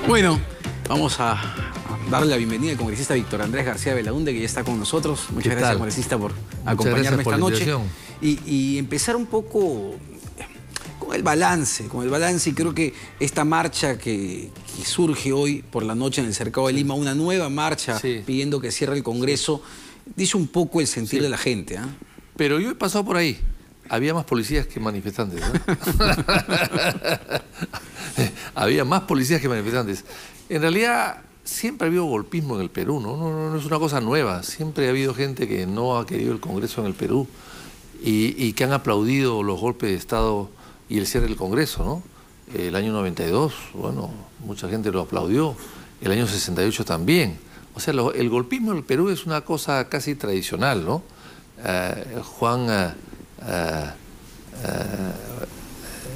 Bueno, vamos a darle la bienvenida al congresista Víctor Andrés García Belaúnde, que ya está con nosotros. Muchas gracias, congresista, por acompañarme esta noche. Y empezar un poco con el balance, y creo que esta marcha que surge hoy por la noche en el Cercado de Lima, una nueva marcha pidiendo que cierre el Congreso, dice un poco el sentir de la gente, ¿eh? Pero yo he pasado por ahí. Había más policías que manifestantes, ¿no? Había más policías que manifestantes. En realidad, siempre ha habido golpismo en el Perú, ¿no? No es una cosa nueva. Siempre ha habido gente que no ha querido el Congreso en el Perú y que han aplaudido los golpes de Estado y el cierre del Congreso, ¿no? El año 92, bueno, mucha gente lo aplaudió. El año 68 también. O sea, el golpismo en el Perú es una cosa casi tradicional, ¿no?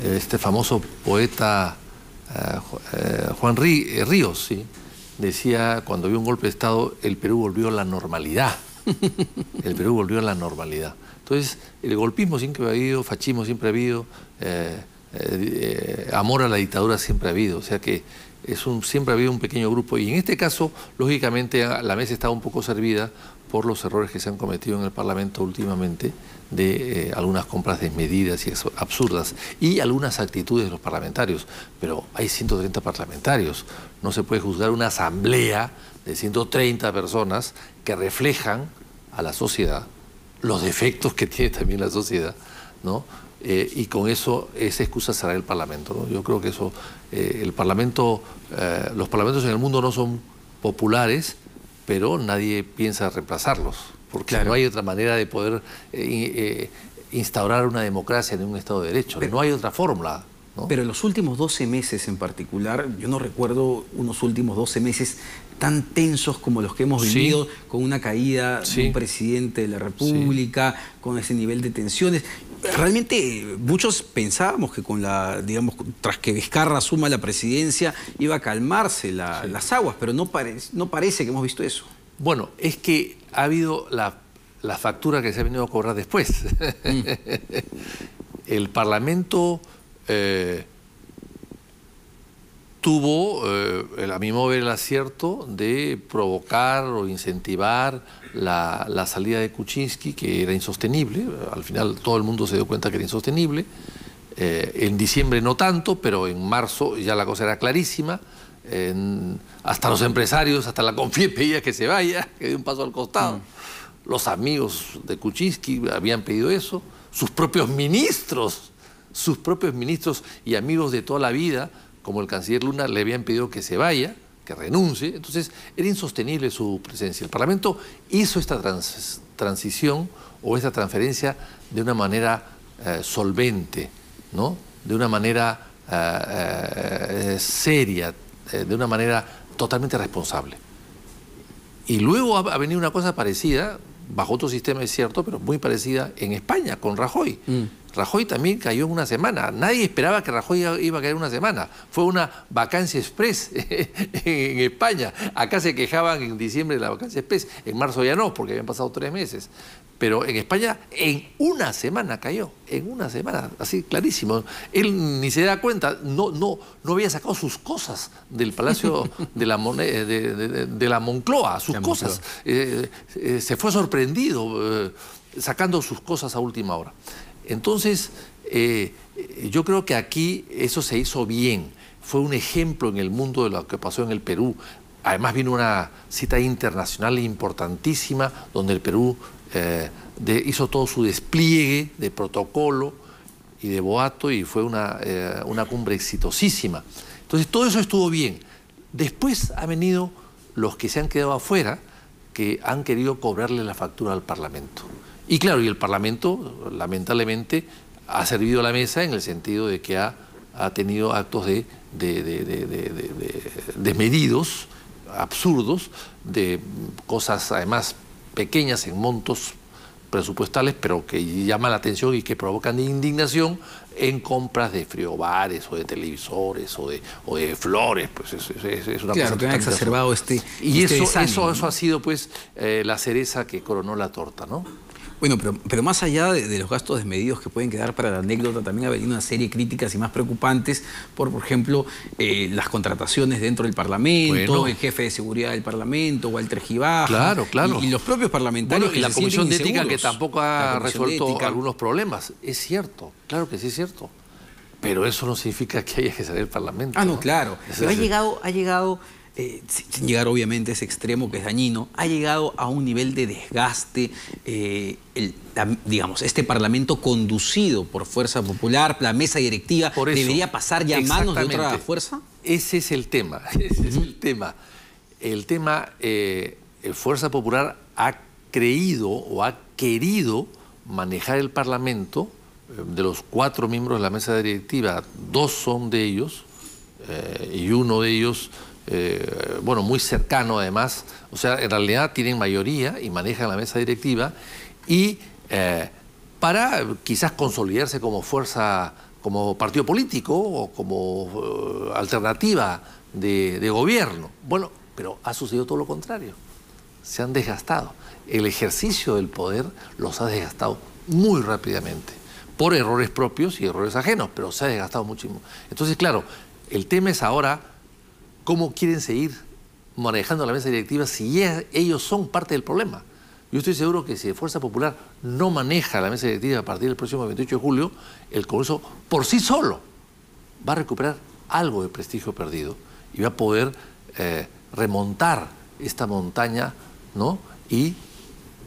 Este famoso poeta Juan Ríos, ¿sí?, decía, cuando había un golpe de Estado, el Perú volvió a la normalidad. El Perú volvió a la normalidad. Entonces, el golpismo siempre ha habido, fascismo siempre ha habido, amor a la dictadura siempre ha habido. O sea que siempre ha habido un pequeño grupo. Y en este caso, lógicamente, la mesa estaba un poco servida por los errores que se han cometido en el Parlamento últimamente, de algunas compras desmedidas y absurdas, y algunas actitudes de los parlamentarios. Pero hay 130 parlamentarios. No se puede juzgar una asamblea de 130 personas que reflejan a la sociedad los defectos que tiene también la sociedad, ¿no? Y con eso, esa excusa será el Parlamento, ¿no? Yo creo que eso, los parlamentos en el mundo no son populares, pero nadie piensa reemplazarlos, porque no hay otra manera de poder instaurar una democracia en un Estado de Derecho, no hay otra fórmula, ¿no? Pero en los últimos 12 meses en particular, yo no recuerdo unos últimos 12 meses tan tensos como los que hemos vivido, con una caída de un presidente de la República, con ese nivel de tensiones. Realmente muchos pensábamos que con tras que Vizcarra asuma la presidencia iba a calmarse las aguas, pero no parece que hemos visto eso. Bueno, es que ha habido la factura que se ha venido a cobrar después. El Parlamento tuvo, a mi modo de ver, el acierto de provocar o incentivar la salida de Kuczynski, que era insostenible. Al final todo el mundo se dio cuenta que era insostenible. En diciembre no tanto, pero en marzo ya la cosa era clarísima. Hasta los empresarios, hasta la Confiep pedía que se vaya, que dé un paso al costado. Los amigos de Kuczynski habían pedido eso. Sus propios ministros y amigos de toda la vida, como el canciller Luna, le habían pedido que se vaya, que renuncie. Entonces era insostenible su presencia. El Parlamento hizo esta transición o esta transferencia de una manera solvente, ¿no? De una manera seria, de una manera totalmente responsable. Y luego ha venido una cosa parecida, bajo otro sistema es cierto, pero muy parecida en España, con Rajoy. Rajoy también cayó en una semana. Nadie esperaba que Rajoy iba a caer en una semana. Fue una vacancia express en España. Acá se quejaban en diciembre de la vacancia express. En marzo ya no, porque habían pasado 3 meses. Pero en España en una semana cayó. En una semana, así clarísimo. Él ni se da cuenta. No había sacado sus cosas del Palacio de la Moncloa, sus cosas. Se fue sorprendido sacando sus cosas a última hora. Entonces, yo creo que aquí eso se hizo bien. Fue un ejemplo en el mundo de lo que pasó en el Perú. Además vino una cita internacional importantísima donde el Perú hizo todo su despliegue de protocolo y de boato, y fue una cumbre exitosísima. Entonces todo eso estuvo bien. Después han venido los que se han quedado afuera, que han querido cobrarle la factura al Parlamento. Y claro, y el Parlamento, lamentablemente, ha servido a la mesa en el sentido de que ha tenido actos desmedidos, absurdos, de cosas además pequeñas en montos presupuestales, pero que llaman la atención y que provocan indignación, en compras de friobares o de televisores o de flores. Pues es una cosa que han exacerbado y eso ha sido pues la cereza que coronó la torta, ¿no? Bueno, pero más allá de los gastos desmedidos que pueden quedar para la anécdota, también ha venido una serie de críticas y más preocupantes por ejemplo, las contrataciones dentro del Parlamento, el jefe de seguridad del Parlamento, Walter Gibaja. Claro, claro. Y los propios parlamentarios. Bueno, y la Comisión de Ética, que tampoco ha resuelto algunos problemas. Es cierto, claro que sí es cierto. Pero eso no significa que haya que salir del Parlamento. Ah, no, claro. Pero ha llegado sin llegar obviamente a ese extremo que es dañino, ha llegado a un nivel de desgaste, digamos, este Parlamento conducido por Fuerza Popular, la mesa directiva, ¿debería pasar ya a manos de otra fuerza? Ese es el tema, ese es el tema. El tema, Fuerza Popular ha creído o ha querido manejar el Parlamento. De los 4 miembros de la mesa directiva, 2 son de ellos, y uno de ellos, bueno, muy cercano además, o sea, en realidad tienen mayoría y manejan la mesa directiva, y para quizás consolidarse como fuerza, como partido político o como alternativa de gobierno. Bueno, pero ha sucedido todo lo contrario, se han desgastado. El ejercicio del poder los ha desgastado muy rápidamente, por errores propios y errores ajenos, pero se ha desgastado muchísimo. Entonces, claro, el tema es ahora cómo quieren seguir manejando la mesa directiva si ellos son parte del problema. Yo estoy seguro que si Fuerza Popular no maneja la mesa directiva a partir del próximo 28 de julio, el Congreso por sí solo va a recuperar algo de prestigio perdido y va a poder remontar esta montaña, ¿no? Y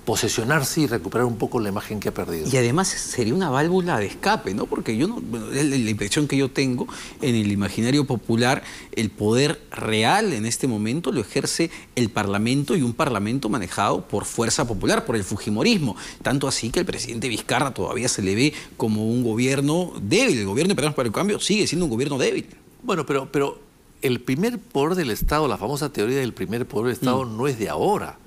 posesionarse y recuperar un poco la imagen que ha perdido. Y además sería una válvula de escape, ¿no? Porque yo no, bueno, es la impresión que yo tengo, en el imaginario popular, el poder real en este momento lo ejerce el Parlamento, y un Parlamento manejado por Fuerza Popular, por el fujimorismo. Tanto así que el presidente Vizcarra todavía se le ve como un gobierno débil. El gobierno de Peruanos para el Cambio sigue siendo un gobierno débil. Bueno, pero el primer poder del Estado, la famosa teoría del primer poder del Estado, no es de ahora.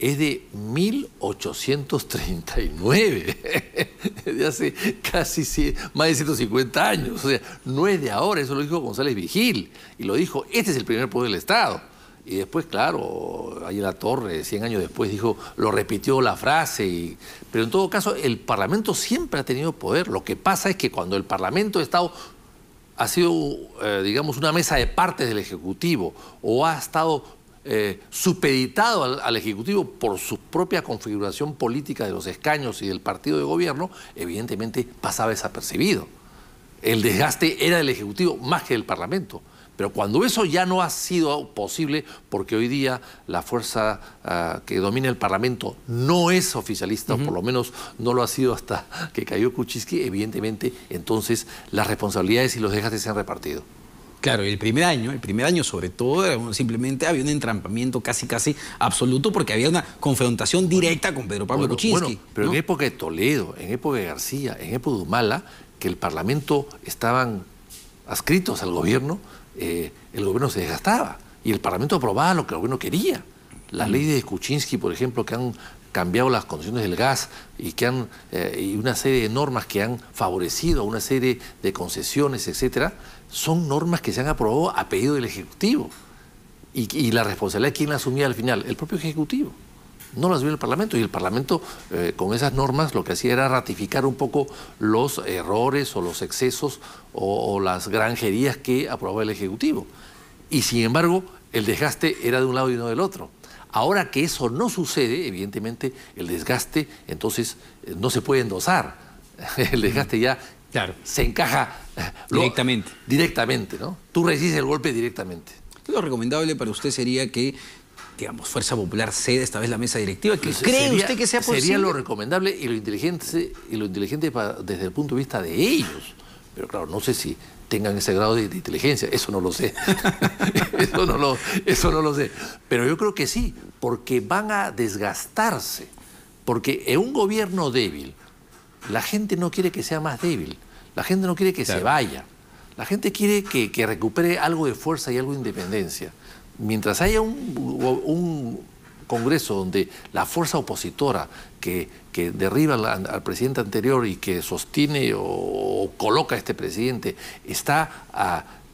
Es de 1839, de hace casi más de 150 años. O sea, no es de ahora, eso lo dijo González Vigil. Y lo dijo, este es el primer poder del Estado. Y después, claro, ahí en la Torre, 100 años después, dijo, lo repitió la frase. Pero en todo caso, el Parlamento siempre ha tenido poder. Lo que pasa es que cuando el Parlamento ha sido, digamos, una mesa de partes del Ejecutivo, o ha estado supeditado al Ejecutivo por su propia configuración política de los escaños y del partido de gobierno, evidentemente pasaba desapercibido. El desgaste era del Ejecutivo más que del Parlamento. Pero cuando eso ya no ha sido posible, porque hoy día la fuerza que domina el Parlamento no es oficialista, o por lo menos no lo ha sido hasta que cayó Kuczynski, evidentemente entonces las responsabilidades y los desgastes se han repartido. Claro, el primer año sobre todo, simplemente había un entrampamiento casi absoluto, porque había una confrontación directa con Pedro Pablo Kuczynski. Bueno, pero ¿no? En época de Toledo, en época de García, en época de Humala, que el Parlamento estaban adscritos al gobierno, el gobierno se desgastaba y el Parlamento aprobaba lo que el gobierno quería. Las leyes de Kuczynski, por ejemplo, que han cambiado las condiciones del gas y y una serie de normas que han favorecido a una serie de concesiones, etcétera, son normas que se han aprobado a pedido del Ejecutivo. Y la responsabilidad, ¿quién la asumía al final? El propio Ejecutivo. No la asumió el Parlamento, y el Parlamento con esas normas lo que hacía era ratificar un poco los errores o los excesos o las granjerías que aprobaba el Ejecutivo. Y sin embargo, el desgaste era de un lado y no del otro. Ahora que eso no sucede, evidentemente el desgaste entonces no se puede endosar. El desgaste ya se encaja directamente, ¿no? Tú recibes el golpe directamente. Lo recomendable para usted sería que, digamos, Fuerza Popular ceda esta vez la mesa directiva. ¿Cree usted que sea posible? Sería lo recomendable y lo inteligente desde el punto de vista de ellos. Pero claro, no sé si tengan ese grado de inteligencia, eso no lo sé. Eso no lo sé. Pero yo creo que sí, porque van a desgastarse. Porque en un gobierno débil, la gente no quiere que sea más débil. La gente no quiere que se vaya. La gente quiere que recupere algo de fuerza y algo de independencia. Mientras haya un Congreso donde la fuerza opositora que derriba al presidente anterior y que sostiene o coloca a este presidente está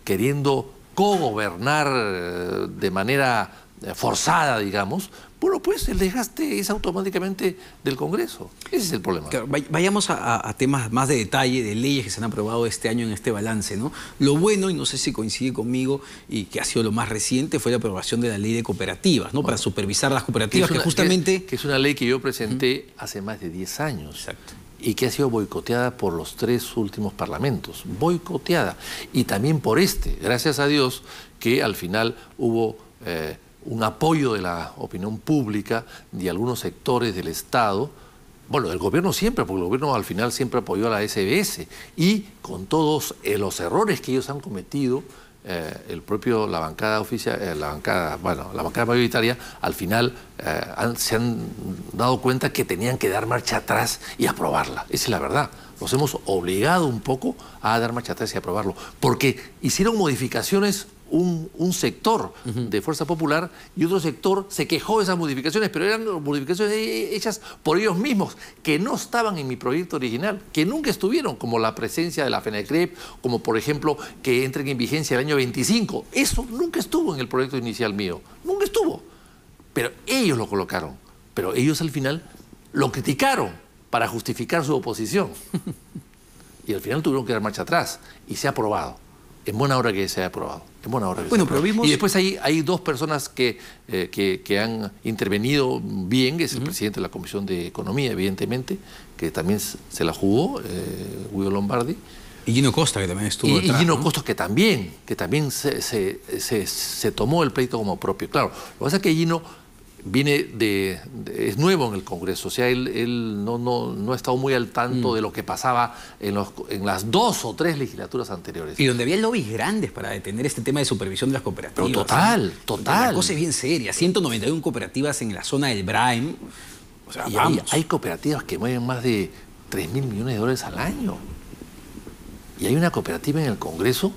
queriendo cogobernar de manera forzada, digamos, bueno, pues el desgaste es automáticamente del Congreso. Ese es el problema. Claro, vayamos a temas más de detalle, de leyes que se han aprobado este año en este balance, ¿no? Lo bueno, y no sé si coincide conmigo, y que ha sido lo más reciente, fue la aprobación de la ley de cooperativas, ¿no? Para supervisar las cooperativas, que justamente... Que es una ley que yo presenté hace más de 10 años. Exacto. Y que ha sido boicoteada por los 3 últimos parlamentos. Boicoteada. Y también por gracias a Dios, que al final hubo un apoyo de la opinión pública, de algunos sectores del Estado, bueno, del gobierno siempre, porque el gobierno al final siempre apoyó a la SBS, y con todos los errores que ellos han cometido, la bancada oficial, la bancada mayoritaria, al final se han dado cuenta que tenían que dar marcha atrás y aprobarla. Esa es la verdad. Los hemos obligado un poco a dar marcha atrás y aprobarlo, porque hicieron modificaciones un sector de Fuerza Popular y otro sector se quejó de esas modificaciones, pero eran modificaciones hechas por ellos mismos, que no estaban en mi proyecto original, que nunca estuvieron, como la presencia de la FENACREP, como por ejemplo que entren en vigencia el año 25. Eso nunca estuvo en el proyecto inicial mío, nunca estuvo. Pero ellos lo colocaron, pero ellos al final lo criticaron para justificar su oposición. Y al final tuvieron que dar marcha atrás y se ha aprobado. En buena hora que se haya aprobado. En buena hora que bueno, se pero vimos... Y después hay 2 personas que han intervenido bien, que es el presidente de la Comisión de Economía, evidentemente, que también se la jugó, Guido Lombardi. Y Gino Costa, que también estuvo detrás, y Gino ¿no? Costa, que también se tomó el pleito como propio. Claro, lo que pasa es que Gino es nuevo en el Congreso, o sea, él no ha estado muy al tanto de lo que pasaba en las 2 o 3 legislaturas anteriores. Y donde había lobbies grandes para detener este tema de supervisión de las cooperativas. Pero total. La cosa es bien seria. 191 cooperativas en la zona del Braem. O sea, y hay cooperativas que mueven más de 3.000 millones de dólares al año. Y hay una cooperativa en el Congreso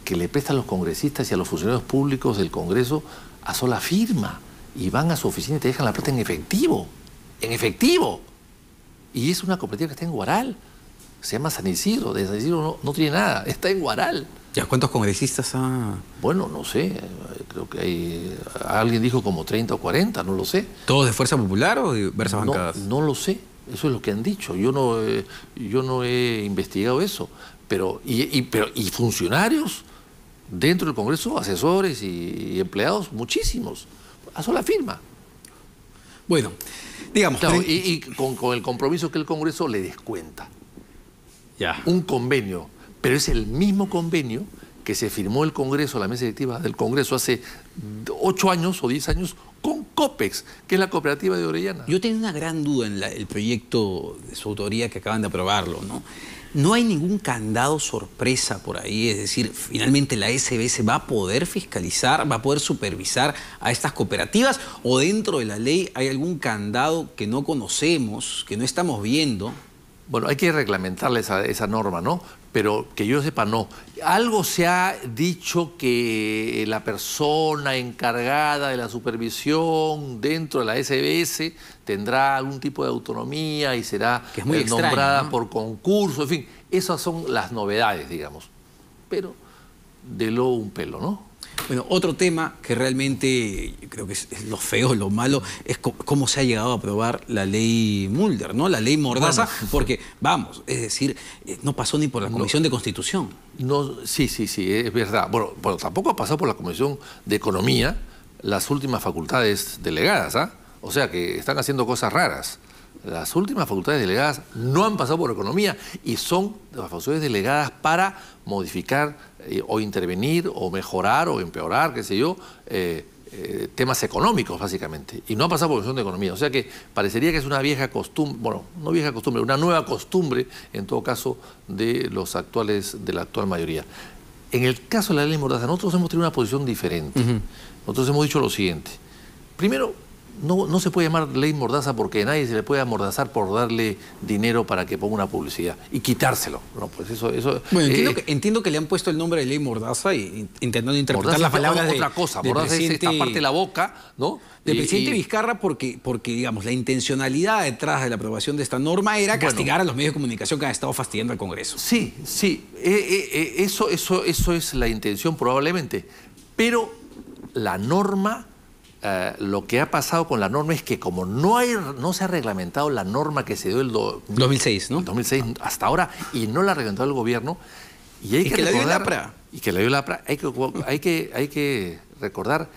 que le presta a los congresistas y a los funcionarios públicos del Congreso a sola firma. Y van a su oficina y te dejan la plata en efectivo. En efectivo. Y es una cooperativa que está en Huaral. Se llama San Isidro. De San Isidro no tiene nada. Está en Huaral. ¿Ya cuántos congresistas ha...? Bueno, no sé. Creo que hay... Alguien dijo como 30 o 40, no lo sé. ¿Todos de Fuerza Popular o de diversas bancadas? No lo sé. Eso es lo que han dicho. Yo no he investigado eso. Pero funcionarios dentro del Congreso, asesores y empleados, muchísimos. A sola firma. Bueno, digamos... Claro, y con el compromiso que el Congreso le descuenta. Ya. Un convenio, pero es el mismo convenio que se firmó el Congreso, la mesa directiva del Congreso, hace 8 años o 10 años con COPEX, que es la cooperativa de Orellana. Yo tengo una gran duda en el proyecto de su autoría que acaban de aprobarlo, ¿no? ¿No hay ningún candado sorpresa por ahí? Es decir, finalmente la SBS va a poder fiscalizar, va a poder supervisar a estas cooperativas, o dentro de la ley hay algún candado que no conocemos, que no estamos viendo. Bueno, hay que reglamentarle esa norma, ¿no? Pero que yo sepa, no. Algo se ha dicho que la persona encargada de la supervisión dentro de la SBS tendrá algún tipo de autonomía y será nombrada, ¿no?, por concurso, en fin. Esas son las novedades, digamos. Pero de lo un pelo, ¿no? Bueno, otro tema que realmente yo creo que es lo feo, lo malo, es cómo se ha llegado a aprobar la ley Mulder, ¿no? La ley Mordaza, porque, vamos, es decir, no pasó ni por la Comisión de Constitución. No, sí, es verdad. Bueno, tampoco ha pasado por la Comisión de Economía las últimas facultades delegadas, ¿ah? O sea que están haciendo cosas raras. Las últimas facultades delegadas no han pasado por Economía y son las facultades delegadas para modificar o intervenir o mejorar o empeorar, qué sé yo, temas económicos básicamente. Y no ha pasado por Comisión de Economía. O sea que parecería que es una vieja costumbre, bueno, no vieja costumbre, una nueva costumbre en todo caso de la actual mayoría. En el caso de la ley Mordaza, nosotros hemos tenido una posición diferente. Nosotros hemos dicho lo siguiente. Primero, no se puede llamar ley Mordaza porque a nadie se le puede amordazar por darle dinero para que ponga una publicidad y quitárselo. No, pues eso bueno, entiendo que le han puesto el nombre de ley Mordaza y intentando interpretar las palabras de otra cosa. Mordaza es taparte la boca, ¿no? Del presidente Vizcarra porque, digamos, la intencionalidad detrás de la aprobación de esta norma era castigar a los medios de comunicación que han estado fastidiando al Congreso. Sí. Eso es la intención probablemente. Pero la norma lo que ha pasado con la norma es que como no se ha reglamentado la norma que se dio el 2006, ¿no? El 2006 hasta ahora, y no la ha reglamentado el gobierno, y hay que la dio el recordar, APRA. Y que la dio el APRA. Hay que recordar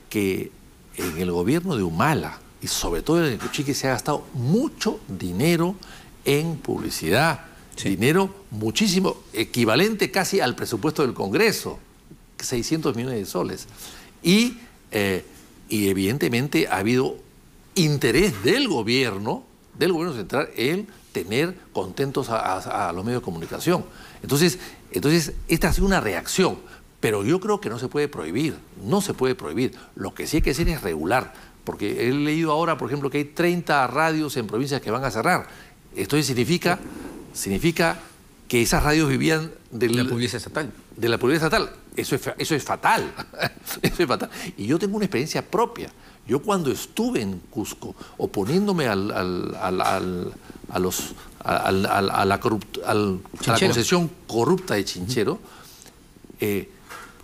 que en el gobierno de Humala, y sobre todo en el Cuchique, se ha gastado mucho dinero en publicidad. Sí. Dinero muchísimo, equivalente casi al presupuesto del Congreso, 600 millones de soles. Y evidentemente ha habido interés del gobierno central en tener contentos a los medios de comunicación. Entonces, esta ha sido una reacción, pero yo creo que no se puede prohibir, no se puede prohibir. Lo que sí hay que hacer es regular, porque he leído ahora, por ejemplo, que hay 30 radios en provincias que van a cerrar. Esto significa que esas radios vivían de la publicidad estatal. De la publicidad estatal. Eso es fatal. Eso es fatal. Y yo tengo una experiencia propia. Yo cuando estuve en Cusco, oponiéndome a la concesión corrupta de Chinchero,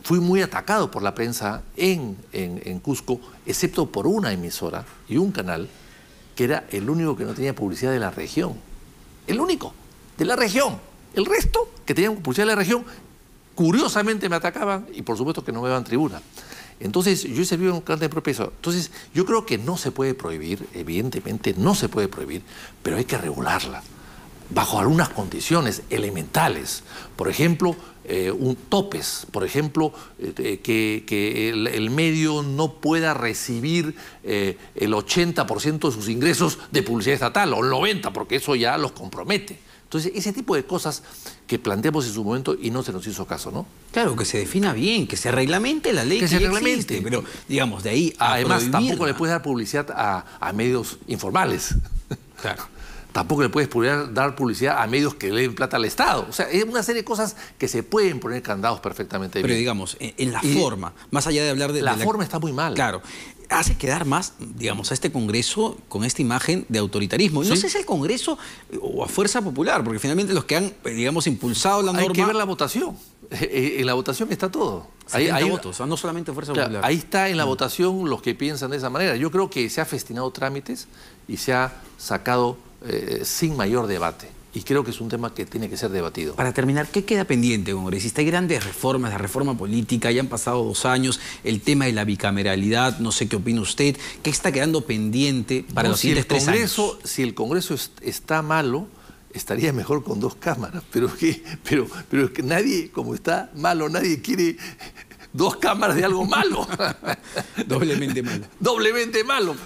fui muy atacado por la prensa en Cusco, excepto por una emisora y un canal, que era el único que no tenía publicidad de la región. El único, de la región. El resto, que tenían publicidad de la región, curiosamente me atacaban y por supuesto que no me daban tribuna. Entonces, yo he servido en un canal de propio peso. Entonces, yo creo que no se puede prohibir, evidentemente no se puede prohibir, pero hay que regularla bajo algunas condiciones elementales. Por ejemplo, topes. Por ejemplo, que el medio no pueda recibir el 80% de sus ingresos de publicidad estatal, o el 90%, porque eso ya los compromete. Entonces, ese tipo de cosas que planteamos en su momento y no se nos hizo caso, ¿no? Claro, que se defina bien, que se reglamente la ley que se reglamente. Existe, pero, digamos, de ahí a además, tampoco le puedes dar publicidad a medios informales. Claro. Tampoco le puedes dar publicidad a medios que le den plata al Estado. O sea, es una serie de cosas que se pueden poner candados perfectamente bien. Pero digamos, en la forma, más allá de hablar de... La forma está muy mal. Claro. Hace quedar más, digamos, a este Congreso con esta imagen de autoritarismo. Y no sé si es el Congreso o a Fuerza Popular, porque finalmente los que han, digamos, impulsado la norma... Hay que ver la votación. En la votación está todo. Hay votos, no solamente Fuerza Popular. Ahí está en la votación los que piensan de esa manera. Yo creo que se ha festinado trámites y se ha sacado sin mayor debate. Y creo que es un tema que tiene que ser debatido. Para terminar, ¿qué queda pendiente, congresista? Hay grandes reformas, la reforma política, ya han pasado 2 años, el tema de la bicameralidad, no sé qué opina usted. ¿Qué está quedando pendiente para los siguientes 3 años? Si el Congreso está malo, estaría mejor con 2 cámaras. Pero es que nadie, como está malo, nadie quiere 2 cámaras de algo malo. Doblemente malo. Doblemente malo.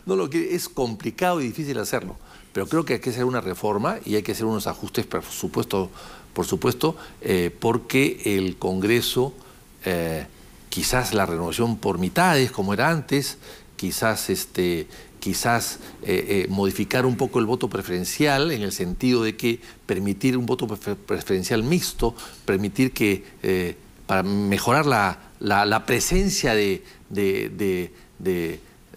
No lo quiere. Es complicado y difícil hacerlo. Pero creo que hay que hacer una reforma y hay que hacer unos ajustes, por supuesto, porque el Congreso, quizás la renovación por mitades, como era antes, quizás modificar un poco el voto preferencial, en el sentido de que permitir un voto preferencial mixto, permitir que, para mejorar la presencia de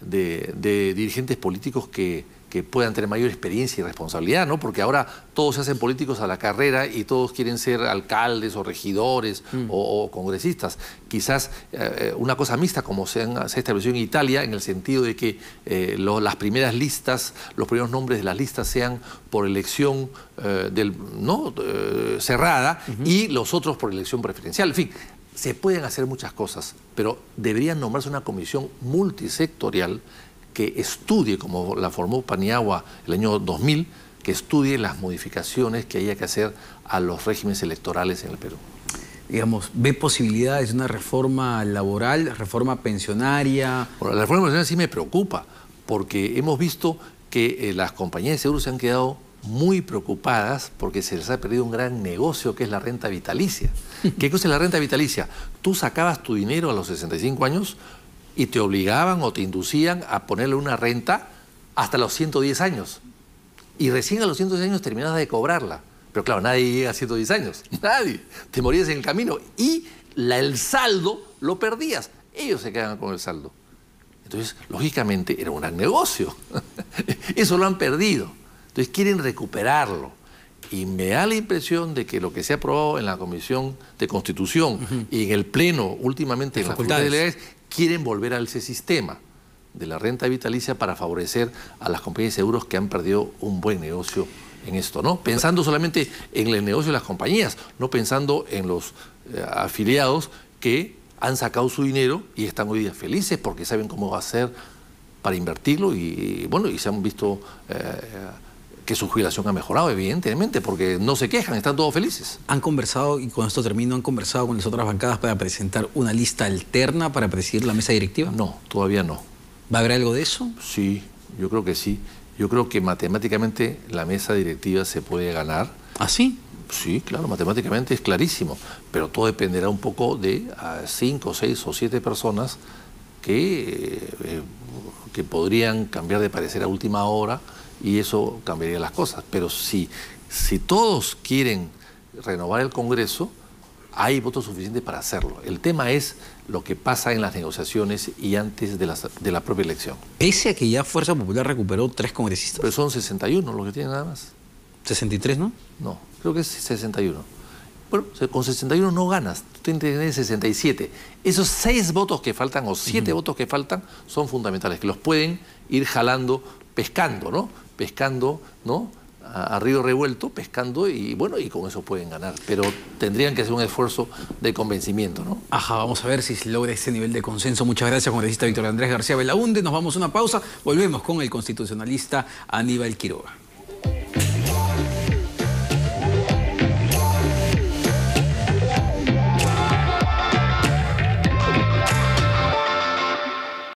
dirigentes políticos que puedan tener mayor experiencia y responsabilidad, ¿no? Porque ahora todos se hacen políticos a la carrera y todos quieren ser alcaldes o regidores o congresistas. Quizás una cosa mixta, como se estableció en Italia, en el sentido de que las primeras listas, los primeros nombres de las listas sean por elección cerrada y los otros por elección preferencial. En fin, se pueden hacer muchas cosas, pero deberían nombrarse una comisión multisectorial que estudie, como la formó Paniagua el año 2000, que estudie las modificaciones que haya que hacer a los regímenes electorales en el Perú. Digamos, ¿ve posibilidades de una reforma laboral, reforma pensionaria? Bueno, la reforma pensionaria sí me preocupa, porque hemos visto que las compañías de seguros se han quedado muy preocupadas porque se les ha perdido un gran negocio que es la renta vitalicia. ¿Qué cosa es la renta vitalicia? Tú sacabas tu dinero a los 65 años y te obligaban o te inducían a ponerle una renta hasta los 110 años. Y recién a los 110 años terminabas de cobrarla. Pero claro, nadie llega a 110 años. Nadie. Te morías en el camino. Y el saldo lo perdías. Ellos se quedan con el saldo. Entonces, lógicamente, era un gran negocio. Eso lo han perdido. Entonces, quieren recuperarlo. Y me da la impresión de que lo que se ha aprobado en la Comisión de Constitución y en el Pleno, últimamente en las facultades legales, quieren volver a ese sistema de la renta vitalicia para favorecer a las compañías de seguros que han perdido un buen negocio en esto, ¿no? Pensando solamente en el negocio de las compañías, no pensando en los afiliados que han sacado su dinero y están hoy día felices porque saben cómo va a ser para invertirlo y bueno, y se han visto que su jubilación ha mejorado, evidentemente, porque no se quejan, están todos felices. ¿Han conversado, y con esto termino, han conversado con las otras bancadas para presentar una lista alterna para presidir la mesa directiva? No, todavía no. ¿Va a haber algo de eso? Sí, yo creo que sí. Yo creo que matemáticamente la mesa directiva se puede ganar. ¿Ah, sí? Sí, claro, matemáticamente es clarísimo, pero todo dependerá un poco de 5, 6 o 7 personas que podrían cambiar de parecer a última hora y eso cambiaría las cosas. Pero si todos quieren renovar el Congreso, hay votos suficientes para hacerlo. El tema es lo que pasa en las negociaciones y antes de la propia elección. Pese a que ya Fuerza Popular recuperó 3 congresistas. Pero son 61 los que tienen nada más. 63, ¿no? No, creo que es 61. Bueno, con 61 no ganas, tú tienes que tener 67. Esos 6 votos que faltan o 7 votos que faltan son fundamentales, que los pueden ir jalando, pescando, ¿no? Pescando, ¿no? A río revuelto, pescando y bueno, y con eso pueden ganar. Pero tendrían que hacer un esfuerzo de convencimiento, ¿no? Ajá, vamos a ver si se logra ese nivel de consenso. Muchas gracias, congresista Víctor Andrés García Belaúnde. Nos vamos a una pausa, volvemos con el constitucionalista Aníbal Quiroga.